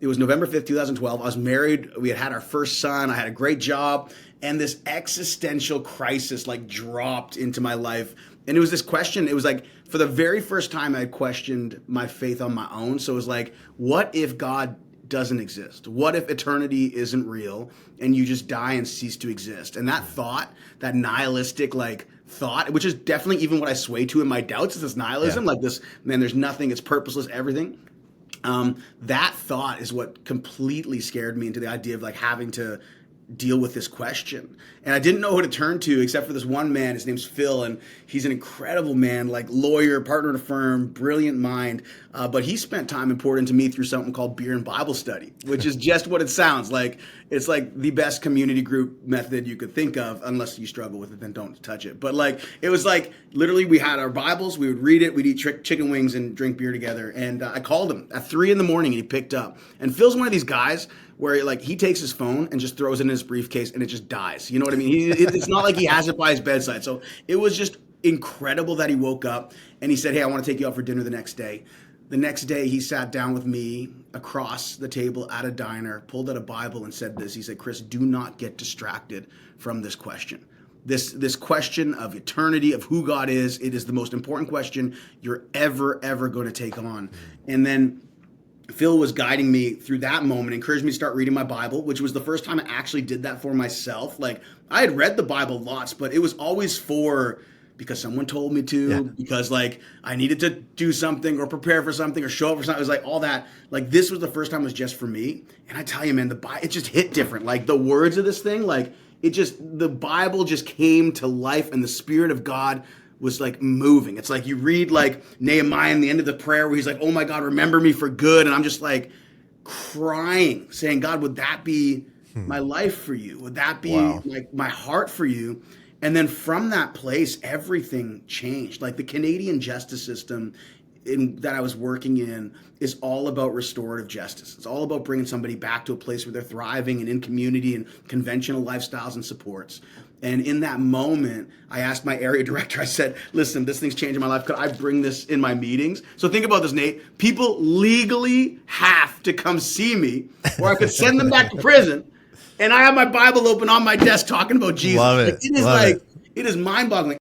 It was November 5th, 2012. I was married. We had our first son. I had a great job. And this existential crisis like dropped into my life. And it was this question. It was like for the very first time I questioned my faith on my own. So it was like, what if God doesn't exist? What if eternity isn't real and you just die and cease to exist? And that thought, that nihilistic like thought, which is definitely even what I sway to in my doubts, is this nihilism, like this, man, there's nothing, it's purposeless, everything. That thought is what completely scared me into the idea of like having to deal with this question. And I didn't know who to turn to except for this one man. His name's Phil, and he's an incredible man, like lawyer, partner at a firm, brilliant mind. But he spent time and poured into me through something called Beer and Bible Study, which is just what it sounds like. It's like the best community group method you could think of, unless you struggle with it, then don't touch it. But like, it was like literally we had our Bibles, we would read it, we'd eat chicken wings and drink beer together. And I called him at 3 a.m. and he picked up. And Phil's one of these guys where like he takes his phone and just throws it in his briefcase and it just dies. You know what I mean? It's not like he has it by his bedside. So it was just incredible that he woke up and he said, hey, I want to take you out for dinner the next day. The next day he sat down with me across the table at a diner, pulled out a Bible and said this. He said, Chris, do not get distracted from this question. This question of eternity, of who God is, it is the most important question you're ever going to take on. And then Phil was guiding me through that moment, encouraged me to start reading my Bible, which was the first time I actually did that for myself. Like I had read the Bible lots, but it was always because someone told me to, because like I needed to do something or prepare for something or show up for something. It was like all that. Like this was the first time it was just for me. And I tell you, man, it just hit different. Like the words of this thing, like the Bible just came to life and the Spirit of God was like moving. It's like you read like Nehemiah in the end of the prayer where he's like, oh my God, remember me for good. And I'm just like crying, saying, God, would that be my life for you? Would that be like my heart for you? And then from that place, everything changed. Like the Canadian justice system that I was working in is all about restorative justice. It's all about bringing somebody back to a place where they're thriving and in community and conventional lifestyles and supports. And in that moment, I asked my area director, I said, listen, this thing's changing my life. Could I bring this in my meetings? So think about this, Nate. People legally have to come see me, or I could send them back to prison. And I have my Bible open on my desk talking about Jesus. Love it. It is mind-boggling.